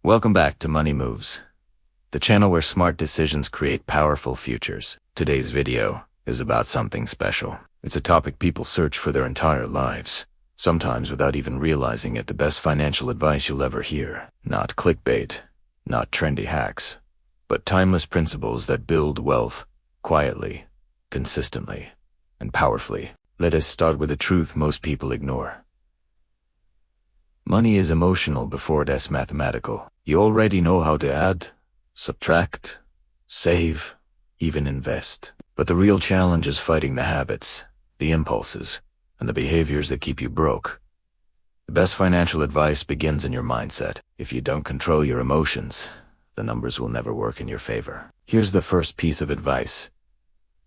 Welcome back to Money Moves, the channel where smart decisions create powerful futures. Today's video is about something special. It's a topic people search for their entire lives, sometimes without even realizing it. The best financial advice you'll ever hear. Not clickbait, not trendy hacks, but timeless principles that build wealth quietly, consistently, and powerfully. Let us start with a truth most people ignore. Money is emotional before it is mathematical. You already know how to add, subtract, save, even invest. But the real challenge is fighting the habits, the impulses, and the behaviors that keep you broke. The best financial advice begins in your mindset. If you don't control your emotions, the numbers will never work in your favor. Here's the first piece of advice.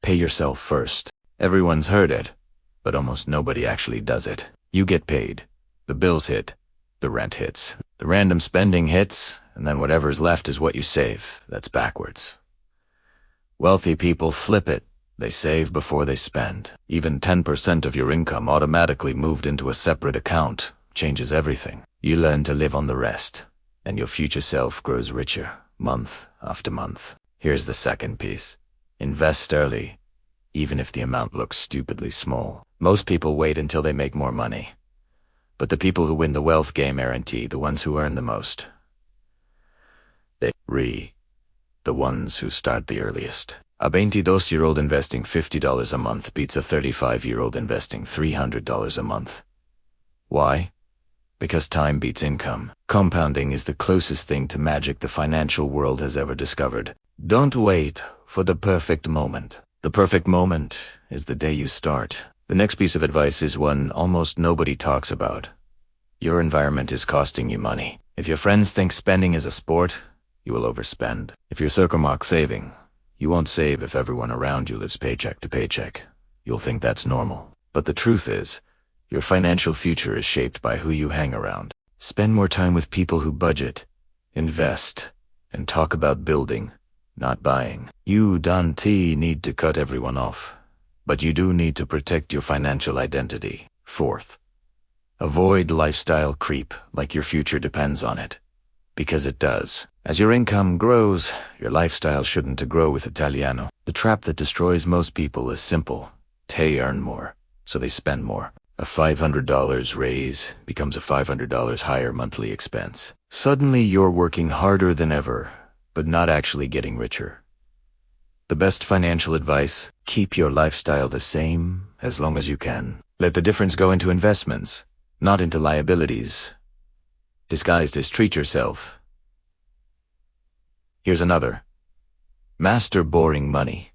Pay yourself first. Everyone's heard it, but almost nobody actually does it. You get paid. The bills hit. The rent hits. The random spending hits, and then whatever's left is what you save. That's backwards. Wealthy people flip it. They save before they spend. Even 10% of your income automatically moved into a separate account changes everything. You learn to live on the rest, and your future self grows richer, month after month. Here's the second piece. Invest early, even if the amount looks stupidly small. Most people wait until they make more money. But the people who win the wealth game aren't the ones who earn the most. The ones who start the earliest. A 22-year-old investing $50 a month beats a 35-year-old investing $300 a month. Why? Because time beats income. Compounding is the closest thing to magic the financial world has ever discovered. Don't wait for the perfect moment. The perfect moment is the day you start. The next piece of advice is one almost nobody talks about. Your environment is costing you money. If your friends think spending is a sport, you will overspend. If you're circle saving, you won't save if everyone around you lives paycheck to paycheck. You'll think that's normal. But the truth is, your financial future is shaped by who you hang around. Spend more time with people who budget, invest, and talk about building, not buying. You don't need to cut everyone off, but you do need to protect your financial identity. Fourth, avoid lifestyle creep like your future depends on it. Because it does. As your income grows, your lifestyle shouldn't grow with Italiano. The trap that destroys most people is simple. They earn more, so they spend more. A $500 raise becomes a $500 higher monthly expense. Suddenly you're working harder than ever, but not actually getting richer. The best financial advice: keep your lifestyle the same as long as you can. Let the difference go into investments, not into liabilities, disguised as treat yourself. Here's another. Master boring money.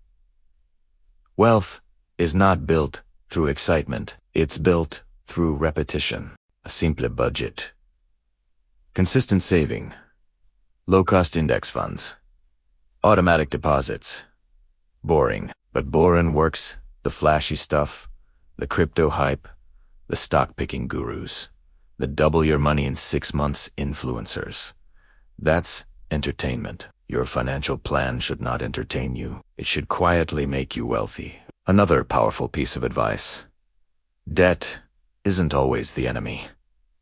Wealth is not built through excitement. It's built through repetition. A simple budget. Consistent saving. Low-cost index funds. Automatic deposits. Boring. But boring works. The flashy stuff. The crypto hype. The stock-picking gurus. The double your money in 6 months influencers. That's entertainment. Your financial plan should not entertain you. It should quietly make you wealthy. Another powerful piece of advice. Debt isn't always the enemy,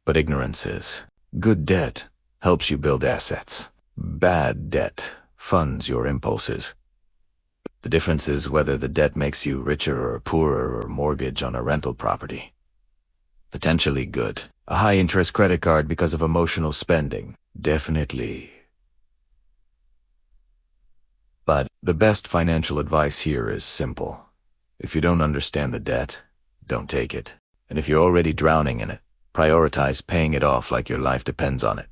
but ignorance is. Good debt helps you build assets. Bad debt funds your impulses. The difference is whether the debt makes you richer or poorer, or mortgage on a rental property. Potentially good. A high-interest credit card because of emotional spending. Definitely. But the best financial advice here is simple. If you don't understand the debt, don't take it. And if you're already drowning in it, prioritize paying it off like your life depends on it.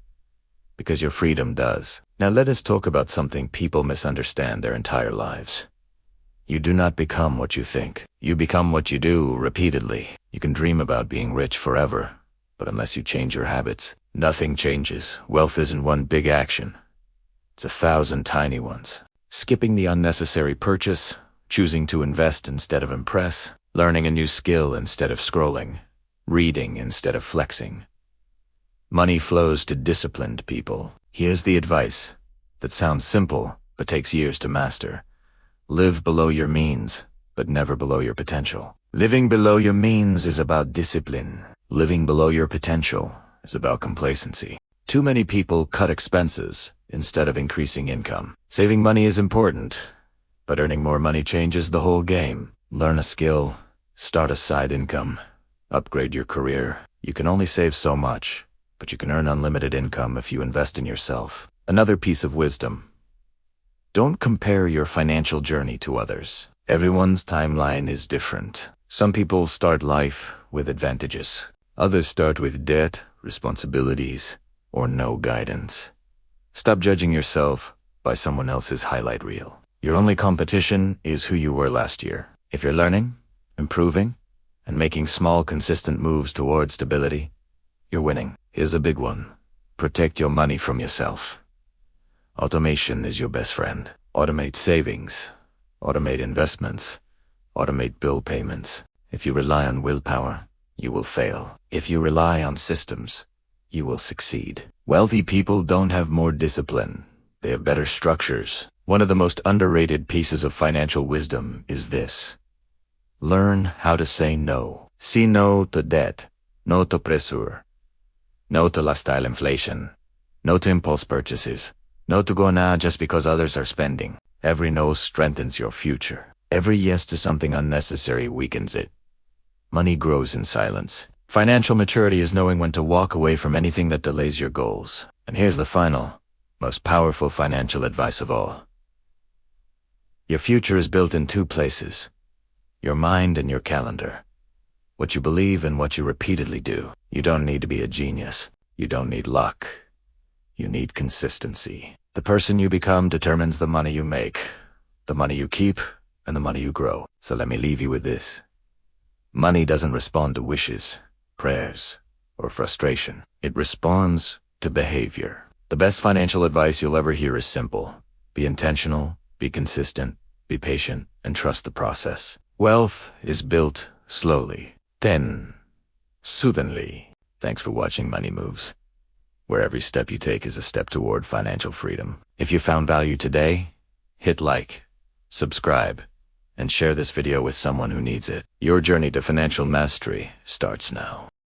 Because your freedom does. Now let us talk about something people misunderstand their entire lives. You do not become what you think. You become what you do repeatedly. You can dream about being rich forever, but unless you change your habits, nothing changes. Wealth isn't one big action. It's 1,000 tiny ones. Skipping the unnecessary purchase, choosing to invest instead of impress, learning a new skill instead of scrolling, reading instead of flexing. Money flows to disciplined people. Here's the advice that sounds simple but takes years to master. Live below your means, but never below your potential. Living below your means is about discipline. Living below your potential is about complacency. Too many people cut expenses instead of increasing income. Saving money is important, but earning more money changes the whole game. Learn a skill, start a side income, upgrade your career. You can only save so much, but you can earn unlimited income if you invest in yourself. Another piece of wisdom: don't compare your financial journey to others. Everyone's timeline is different. Some people start life with advantages. Others start with debt, responsibilities, or no guidance. Stop judging yourself by someone else's highlight reel. Your only competition is who you were last year. If you're learning, improving, and making small, consistent moves toward stability, you're winning. Here's a big one: protect your money from yourself. Automation is your best friend. Automate savings, automate investments, automate bill payments. If you rely on willpower, you will fail. If you rely on systems, you will succeed. Wealthy people don't have more discipline. They have better structures. One of the most underrated pieces of financial wisdom is this: learn how to say no. Say no to debt, no to pressure, no to lifestyle inflation, no to impulse purchases, no to go now just because others are spending. Every no strengthens your future. Every yes to something unnecessary weakens it. Money grows in silence. Financial maturity is knowing when to walk away from anything that delays your goals. And here's the final, most powerful financial advice of all. Your future is built in two places: your mind and your calendar. What you believe and what you repeatedly do. You don't need to be a genius. You don't need luck. You need consistency. The person you become determines the money you make, the money you keep, and the money you grow. So let me leave you with this. Money doesn't respond to wishes, prayers, or frustration. It responds to behavior. The best financial advice you'll ever hear is simple: be intentional, be consistent, be patient, and trust the process. Wealth is built slowly, then soothingly. Thanks for watching Money Moves, where every step you take is a step toward financial freedom. If you found value today, hit like, subscribe, and share this video with someone who needs it. Your journey to financial mastery starts now.